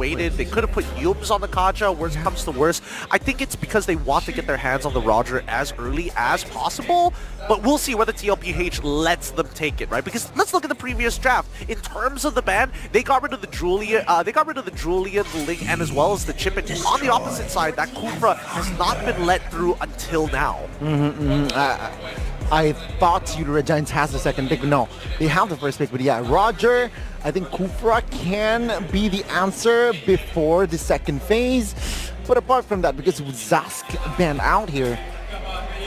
waited. They could have put Yums on the Kaja, worst comes to worst. I think it's because they want to get their hands on the Roger as early as possible, but we'll see whether TLPH lets them take it, right? Because let's look at the previous draft. In terms of the ban, they got rid of the Julian, the Ling, and as well as the Chip. And on the opposite side, that Kufra has not been let through until now. I thought Udara Giants has the second pick, but no, they have the first pick. But yeah, Roger, I think Kufra can be the answer before the second phase. But apart from that, because Zask banned out here,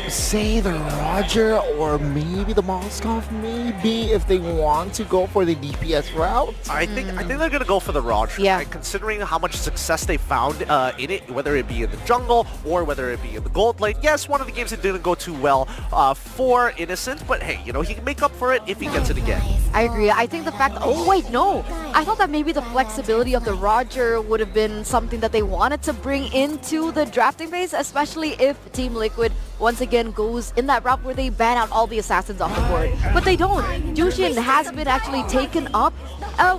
say the Roger or maybe the Moskov, maybe if they want to go for the DPS route. I think they're gonna go for the Roger. Yeah. Right? Considering how much success they found in it, whether it be in the jungle or whether it be in the gold lane. Yes, one of the games that didn't go too well for Innocent, but hey, you know, he can make up for it if he gets it again. I agree. I think the fact... Oh, wait, no. I thought that maybe the flexibility of the Roger would have been something that they wanted to bring into the drafting phase, especially if Team Liquid once again goes in that route where they ban out all the assassins off the board. But they don't. Jushin has been actually taken up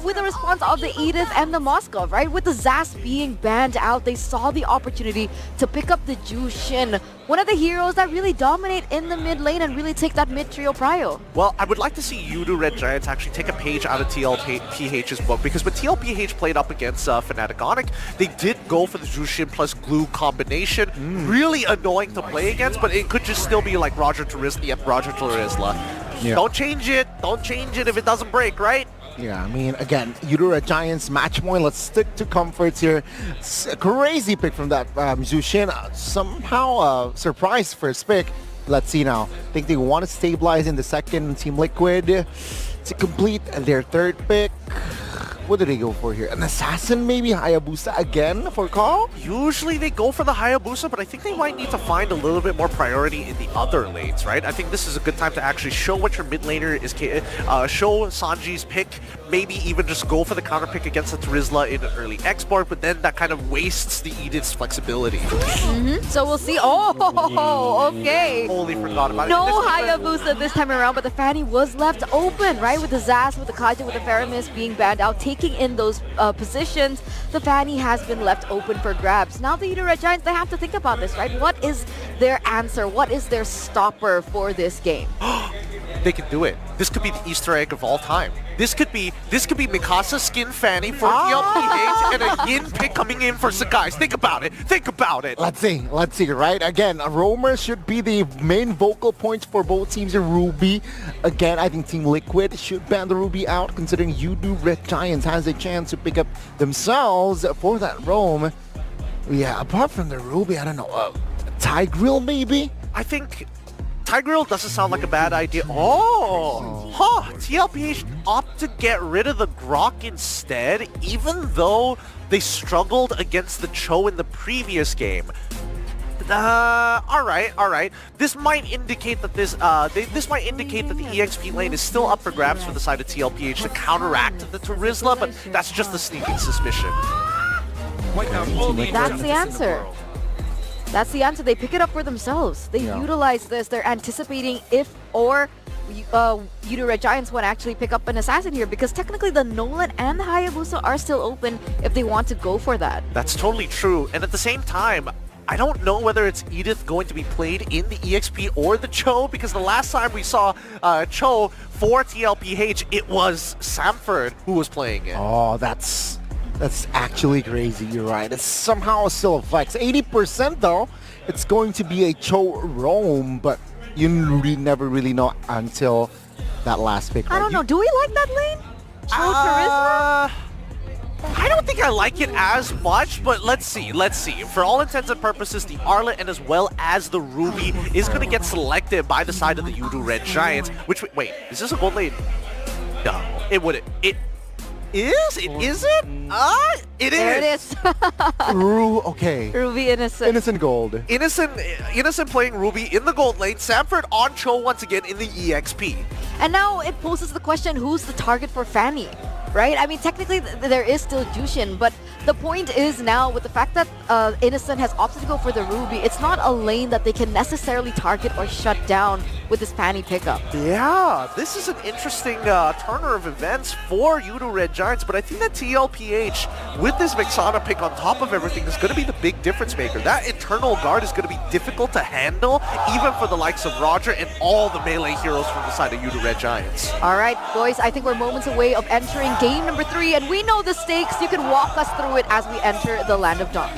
with the response of the Edith and the Moskov, right? With the Zas being banned out, they saw the opportunity to pick up the Jushin, one of the heroes that really dominate in the mid lane and really take that mid trio prio. Well, I would like to see Udu Red Giants actually take a page out of TLPH's book, because when TLPH played up against Fnatic Onyx, they did go for the Jushin plus Glue combination. Really annoying to play against, but it could just still be like Roger Turisla. Yep, Roger Turisla. Yeah. Don't change it. Don't change it if it doesn't break, right? Yeah, I mean, again, Udara Giants match point. Let's stick to comforts here. It's a crazy pick from that Jushin. Somehow surprise first pick. Let's see now. I think they want to stabilize in the second, Team Liquid, to complete their third pick. What do they go for here? An assassin, maybe Hayabusa again for Carl? Usually they go for the Hayabusa, but I think they might need to find a little bit more priority in the other lanes, right? I think this is a good time to actually show what your mid laner is, show Sanji's pick, maybe even just go for the counter pick against the Turisla in an early export, but then that kind of wastes the Edith's flexibility. So we'll see. Oh, okay. Totally forgot about it. No Hayabusa this time around, but the Fanny was left open, right? With the Zas, with the Kaja, with the Faramis being banned out, taking in those positions, the Fanny has been left open for grabs. Now the Udara Giants, they have to think about this, right? What is their answer? What is their stopper for this game? They can do it. This could be the Easter egg of all time. This could be Mikasa skin Fanny for TLPH and a Yin pick coming in for Sakai. Think about it. Think about it. Let's see, right? Again, Roamer should be the main vocal point for both teams in Ruby. Again, I think Team Liquid should ban the Ruby out, considering Udu Red Giants has a chance to pick up themselves for that roam. Yeah, apart from the Ruby, I don't know, Tigreal maybe? I think Tigreal doesn't sound like a bad idea. TLPH opt to get rid of the Grok instead, even though they struggled against the Cho in the previous game. All right. This might indicate that this might indicate that the EXP lane is still up for grabs for the side of TLPH to counteract the Turisla, but that's just a sneaking suspicion. That's the answer. That's the answer. They pick it up for themselves. They utilize this. They're anticipating if or Udara Giants want to actually pick up an assassin here, because technically the Nolan and the Hayabusa are still open if they want to go for that. That's totally true. And at the same time, I don't know whether it's Edith going to be played in the EXP or the Cho, because the last time we saw Cho for TLPH, it was Samford who was playing it. Oh, that's actually crazy. You're right. It's somehow still a flex. 80% though, it's going to be a Cho roam, but you never really know until that last pick. I don't know. Do we like that lane? Cho Turisla? I don't think I like it as much, but let's see. For all intents and purposes, the Arlet and as well as the Ruby is going to get selected by the side of the Udu Red Giants. Which, wait, is this a gold lane? No, it wouldn't. It is? It isn't? It is. There it is. Okay. Ruby Innocent. Innocent gold. Innocent playing Ruby in the gold lane. Samford on Cho once again in the EXP. And now it poses the question, who's the target for Fanny? Right? I mean, technically, there is still Jushin, but the point is now with the fact that Innocent has opted to go for the Ruby, it's not a lane that they can necessarily target or shut down with this Fanny pickup. Yeah, this is an interesting turner of events for Yudu Red Giants, but I think that TLPH, with this Vexana pick on top of everything, is going to be the big difference maker. That Eternal Guard is going to be difficult to handle, even for the likes of Roger and all the melee heroes from the side of Yudu Red Giants. All right, boys, I think we're moments away of entering game number 3, and we know the stakes. You can walk us through it as we enter the Land of Dawn.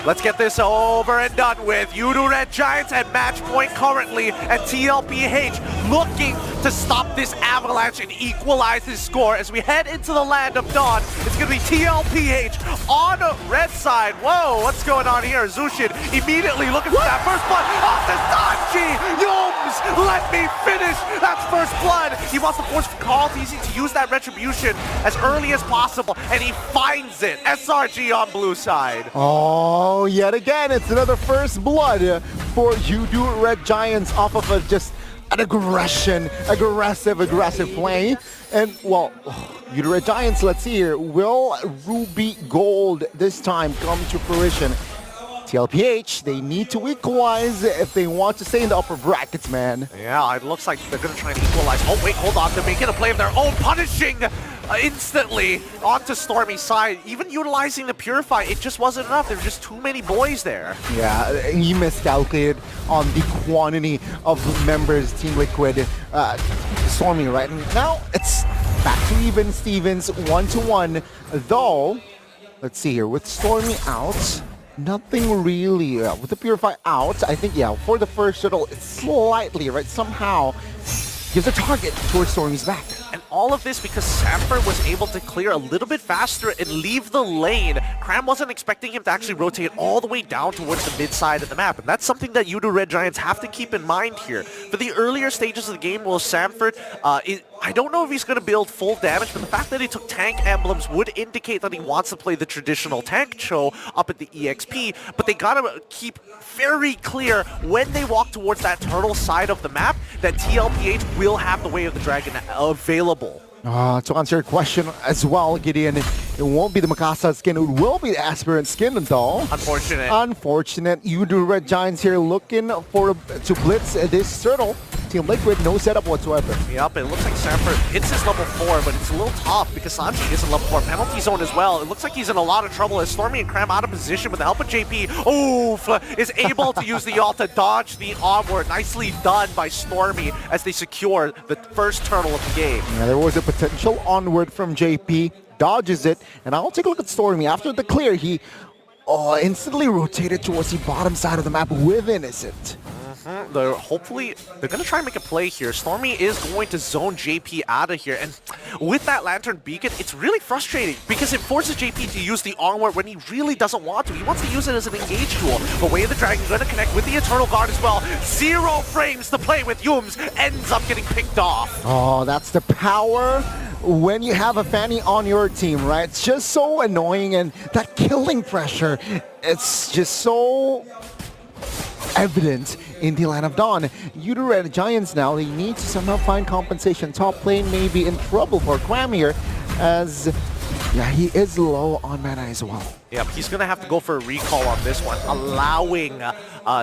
Let's get this over and done with. Yudu Red Giants at match point currently, and TLPH looking to stop this avalanche and equalize his score as we head into the Land of Dawn. It's going to be TLPH on the red side. Whoa, what's going on here? Zushin immediately looking for that first blood off the Sanji! Yums, let me finish! That's first blood! He wants to force Carl TC to use that retribution as early as possible, and he finds it. SRG on blue side. Oh, yet again, it's another first blood for Yudu Red Giants off of just an aggressive play. And, well, Yudu Red Giants, let's see here. Will Ruby Gold this time come to fruition? TLPH, they need to equalize if they want to stay in the upper brackets, man. Yeah, it looks like they're going to try and equalize. Oh, wait, hold on. They're making a play of their own, punishing instantly onto Stormy's side. Even utilizing the Purify, it just wasn't enough. There were just too many boys there. Yeah, he miscalculated on the quantity of members Team Liquid Stormy, right? And now it's back to even Stevens, 1-1. Though, let's see here, with Stormy out, nothing really, with the Purify out, I think, yeah, for the first shuttle, it's slightly, right, somehow gives a target towards Stormy's back. And all of this because Sanford was able to clear a little bit faster and leave the lane. Cram wasn't expecting him to actually rotate all the way down towards the mid side of the map. And that's something that Yudu Red Giants have to keep in mind here. For the earlier stages of the game, Will Sanford, I don't know if he's going to build full damage, but the fact that he took tank emblems would indicate that he wants to play the traditional tank show up at the EXP, but they got to keep very clear when they walk towards that turtle side of the map that TLPH will have the Way of the Dragon available. To answer your question as well, Gideon, it won't be the Mikasa skin, it will be the Aspirant skin, though. Unfortunate. Unfortunate. Yudu Red Giants here looking to blitz this turtle. Team Liquid, no setup whatsoever. Yep, it looks like Sanford hits his level 4, but it's a little tough because Sanji is in level 4. Penalty zone as well. It looks like he's in a lot of trouble as Stormy and Cram out of position with the help of JP. Is able to use the ult to dodge the onward. Nicely done by Stormy as they secure the first turtle of the game. Yeah, there was a potential onward from JP. Dodges it, and I'll take a look at Stormy. After the clear, he instantly rotated towards the bottom side of the map with Innocent. Hopefully, they're going to try and make a play here. Stormy is going to zone JP out of here. And with that Lantern Beacon, it's really frustrating because it forces JP to use the onward when he really doesn't want to. He wants to use it as an engage tool. But Way of the Dragon is going to connect with the Eternal Guard as well. 0 frames to play with. Yums ends up getting picked off. Oh, that's the power when you have a Fanny on your team, right? It's just so annoying, and that killing pressure, it's just so evident in the Land of Dawn. Yudu Red Giants now, they need to somehow find compensation. Top lane may be in trouble for Cram here, as yeah, he is low on mana as well. Yep, he's going to have to go for a recall on this one, allowing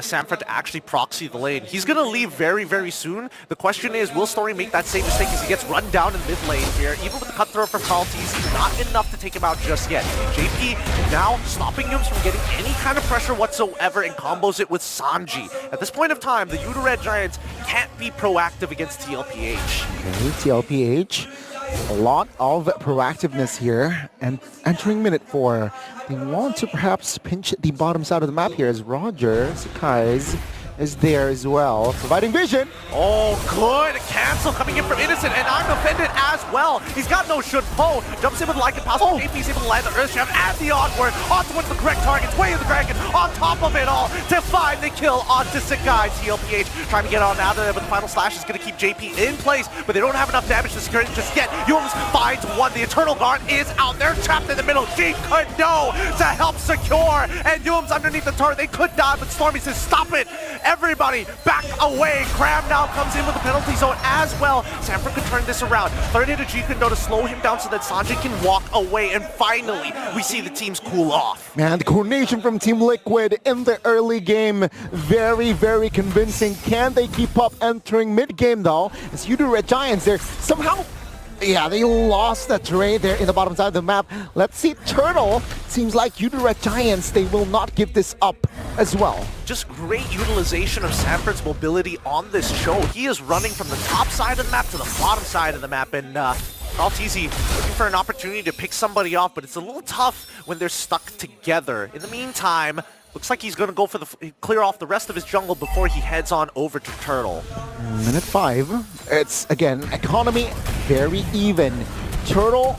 Sanford to actually proxy the lane. He's going to leave very, very soon. The question is, will Stormy make that same mistake as he gets run down in mid lane here? Even with the cutthroat from Carl TC, not enough to take him out just yet. JP now stopping him from getting any kind of pressure whatsoever and combos it with Sanji. At this point of time, the Yudu Red Giants can't be proactive against TLPH. Okay, TLPH. A lot of proactiveness here, and entering minute 4, they want to perhaps pinch the bottom side of the map here as Roger Sakai's is there as well, providing vision. Oh, good. Cancel coming in from Innocent, and I'm offended as well. He's got no should pull. Jumps in with like and possible. JP's able to land the Earthshaft and the onward on towards the correct targets. Way of the Dragon on top of it all to find the kill onto Sakai. TLPH trying to get on out of there, but the final slash is going to keep JP in place, but they don't have enough damage to secure it just yet. Yums finds one. The Eternal Guard is out there, trapped in the middle. G could no to help secure, and Yums underneath the turret. They could die, but Stormy says, stop it. Everybody back away. Crab now comes in with the penalty zone as well. Sanford could turn this around. Third hit of G-Kundo to slow him down so that Sanjay can walk away. And finally, we see the teams cool off. Man, the coordination from Team Liquid in the early game, very, very convincing. Can they keep up entering mid-game though? As you do Red Giants, they're somehow... Yeah, they lost that terrain there in the bottom side of the map. Let's see, Turtle. Seems like you do Red Giants, they will not give this up as well. Just great utilization of Sanford's mobility on this show. He is running from the top side of the map to the bottom side of the map, and Altizzi looking for an opportunity to pick somebody off, but it's a little tough when they're stuck together. In the meantime, looks like he's going to go for the clear off the rest of his jungle before he heads on over to Turtle. Minute 5. It's, again, economy very even. Turtle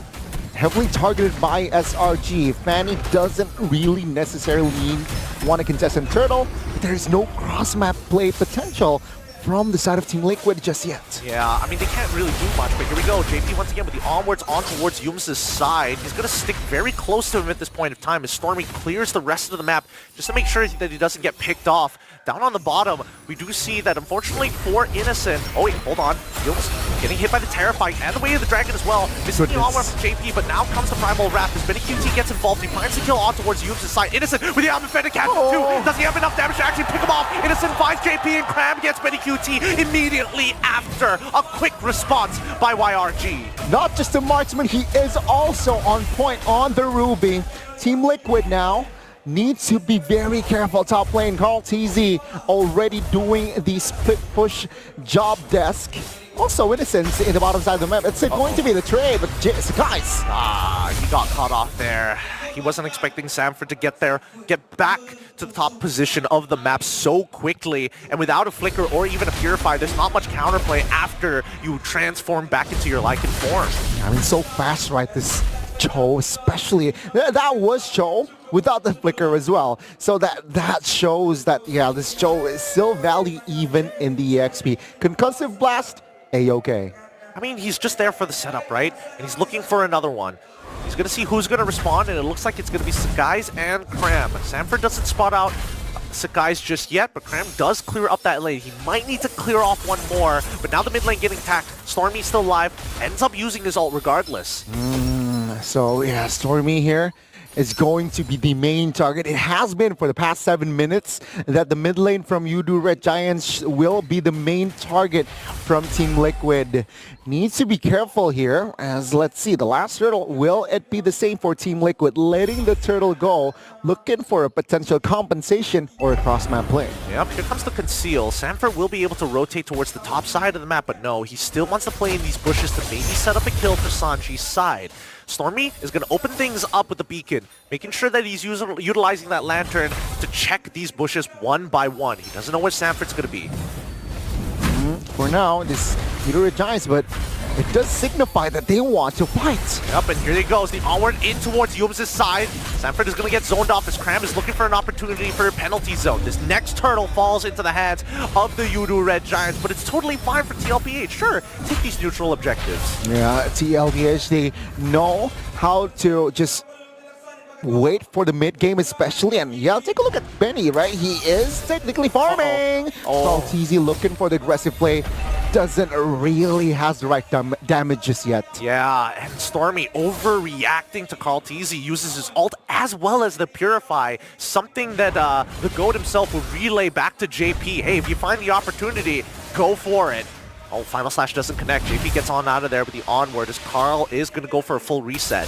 heavily targeted by SRG. Fanny doesn't really necessarily want to contest him. Turtle, but there's no cross-map play potential from the side of Team Liquid just yet. Yeah, I mean, they can't really do much, but here we go. JP once again with the onwards on towards Yums' side. He's going to stick very close to him at this point of time as Stormy clears the rest of the map just to make sure that he doesn't get picked off. Down on the bottom, we do see that unfortunately for Innocent, oh wait, hold on, Yums getting hit by the Terrifying and the Way of the Dragon as well. Missing the onward from JP, but now comes the Primal Wrath as Benny QT gets involved. He finds the kill on towards Yums' side. Innocent with the Defender catch too. Does he have enough damage to actually pick him off? Innocent finds JP and Cram gets Benny QT immediately after a quick response by YRG. Not just a marksman, he is also on point on the Ruby. Team Liquid now needs to be very careful top lane. Carl TZ already doing the split push job desk. Also Innocence in the bottom side of the map. It's going to be the trade, but guys. He got caught off there. He wasn't expecting Sanford to get back to the top position of the map so quickly. And without a flicker or even a purify, there's not much counterplay after you transform back into your Lycan form. I mean, so fast, right? This Cho, especially. That was Cho without the flicker as well. So that shows that, yeah, this Cho is still value even in the EXP. Concussive Blast, A-okay. I mean, he's just there for the setup, right? And he's looking for another one. He's going to see who's going to respond, and it looks like it's going to be Sagai's and Cram. Sanford doesn't spot out Sagai's just yet, but Cram does clear up that lane. He might need to clear off one more, but now the mid lane getting attacked. Stormy's still alive, ends up using his ult regardless. So, yeah, Stormy here is going to be the main target. It has been for the past 7 minutes that the mid lane from Yudu Red Giants will be the main target from Team Liquid. Needs to be careful here, as let's see, the last turtle, will it be the same for Team Liquid? Letting the turtle go, looking for a potential compensation or a cross-map play. Yep, here comes the conceal. Sanford will be able to rotate towards the top side of the map, but no, he still wants to play in these bushes to maybe set up a kill for Sanji's side. Stormy is going to open things up with the beacon, making sure that he's utilizing that lantern to check these bushes one by one. He doesn't know where Sanford's going to be. For now, this Yudu Giants, but it does signify that they want to fight. Yep, and here he goes, the onward in towards Yums' side. Sanford is going to get zoned off as Cram is looking for an opportunity for a penalty zone. This next turtle falls into the hands of the Yudu Red Giants, but it's totally fine for TLPH. Sure, take these neutral objectives. Yeah, TLPH, they know how to just wait for the mid game especially, and yeah, take a look at Benny, right? He is technically farming. Maltese looking for the aggressive play, doesn't really has the right damage just yet. Yeah, and Stormy overreacting to Carl Teasy, uses his ult as well as the Purify, something that the GOAT himself will relay back to JP. Hey, if you find the opportunity, go for it. Oh, Final Slash doesn't connect. JP gets on out of there with the onward as Carl is going to go for a full reset.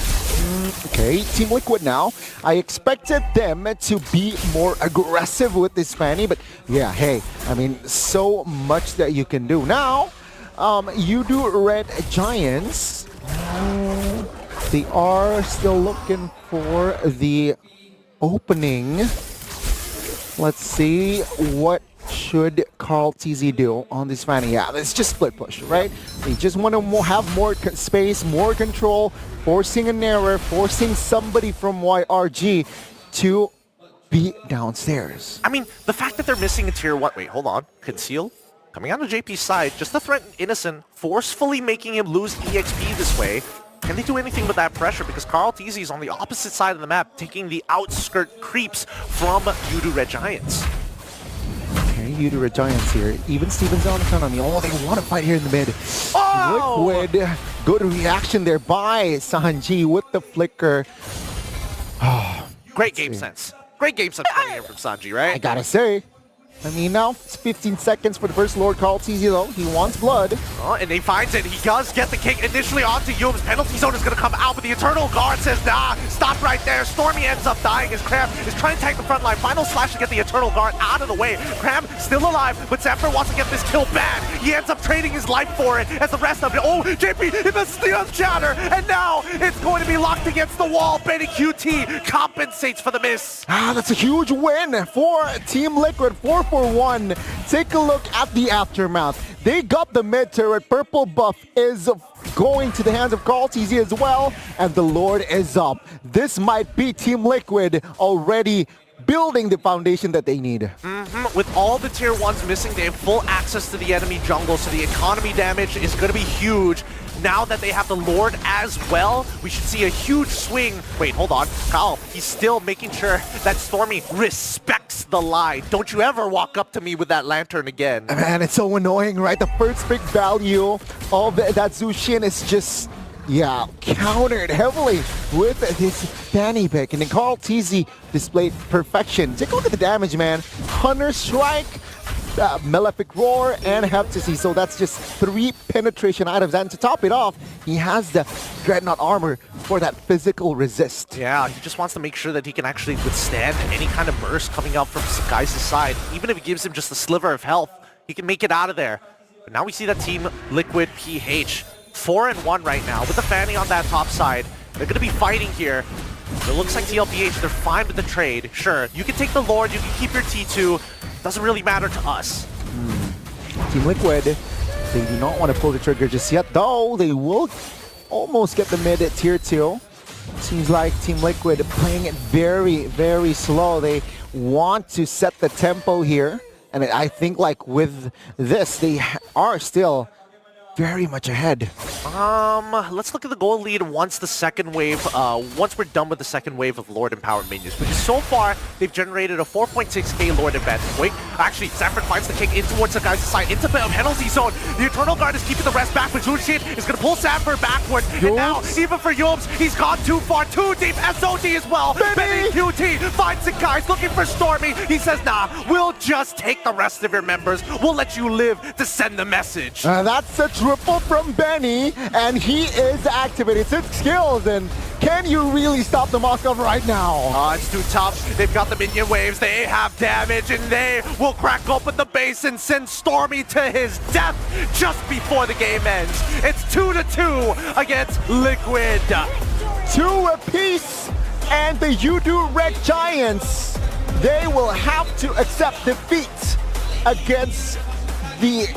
Okay, Team Liquid now. I expected them to be more aggressive with this Fanny, but yeah, hey, I mean, so much that you can do. Now, you do Red Giants. They are still looking for the opening. Let's see what should Carl TZ do on this Fanny? Yeah, it's just split push, right? They just want to have more space, more control, forcing an error, forcing somebody from YRG to be downstairs. I mean, the fact that they're missing a tier 1... Wait, hold on. Conceal? Coming out of JP's side, just to threaten Innocent, forcefully making him lose EXP this way. Can they do anything with that pressure? Because Carl TZ is on the opposite side of the map, taking the outskirt creeps from Yudu Red Giants. Okay, Udara Giants here. Even Steven's on economy. Oh, they want to fight here in the mid. Oh! Liquid. Good reaction there by Sanji with the flicker. Great game sense. Great game sense coming here from Sanji, right? I gotta say. I mean, now it's 15 seconds for the first Lord call. It's easy though. He wants blood. Oh, and he finds it. He does get the kick initially onto Yum's. Penalty zone is going to come out, but the Eternal Guard says, nah, stop right there. Stormy ends up dying as Cram is trying to tank the front line. Final slash to get the Eternal Guard out of the way. Cram still alive, but Zephyr wants to get this kill bad. He ends up trading his life for it as the rest of it. Oh, JP, he misses the shatter, and now it's going to be locked against the wall. Benny QT compensates for the miss. That's a huge win for Team Liquid. 4-for-1. Take a look at the aftermath. They got the mid turret. Purple buff is going to the hands of Carl TZ as well, and the Lord is up. This might be Team Liquid already building the foundation that they need. With all the tier 1s missing, they have full access to the enemy jungle, so the economy damage is going to be huge. Now that they have the Lord as well, we should see a huge swing. Wait, hold on. Kyle, he's still making sure that Stormy respects the line. Don't you ever walk up to me with that lantern again. Man, it's so annoying, right? The first pick value of that Zushin is just, yeah, countered heavily with this Danny pick. And then Carl TZ displayed perfection. Take a look at the damage, man. Hunter Strike, Malefic Roar, and Heptasy. So that's just 3 penetration items. And to top it off, he has the Dreadnought armor for that physical resist. Yeah, he just wants to make sure that he can actually withstand any kind of burst coming up from Sakai's side. Even if it gives him just a sliver of health, he can make it out of there. But now we see that Team Liquid PH 4-1 right now with the Fanny on that top side. They're going to be fighting here. It looks like TLPH, they're fine with the trade. Sure, you can take the Lord, you can keep your T2. Doesn't really matter to us. Team Liquid, they do not want to pull the trigger just yet, though they will almost get the mid at tier 2. Seems like Team Liquid playing it very, very slow. They want to set the tempo here. And I think like with this, they are still very much ahead. Let's look at the goal lead once the second wave, once we're done with the second wave of Lord Empowered minions. Because so far, they've generated a 4.6k Lord advantage. Wait, actually, Zephyr finds the kick in towards the guy's side, into the penalty zone. The Eternal Guard is keeping the rest back, but Zushin is going to pull Zephyr backward. And now, even for Yums, he's gone too far, too deep. SOD as well. Benny QT finds the guys looking for Stormy. He says, nah, we'll just take the rest of your members. We'll let you live to send the message. That's a triple from Benny, and he is activated 6 skills, and can you really stop the Moskov right now? It's too tough. They've got the minion waves, they have damage, and they will crack open the base and send Stormy to his death just before the game ends. It's 2-2 against Liquid. 2 apiece, and the Udu Red Giants, they will have to accept defeat against the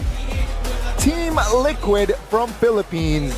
Team Liquid from Philippines.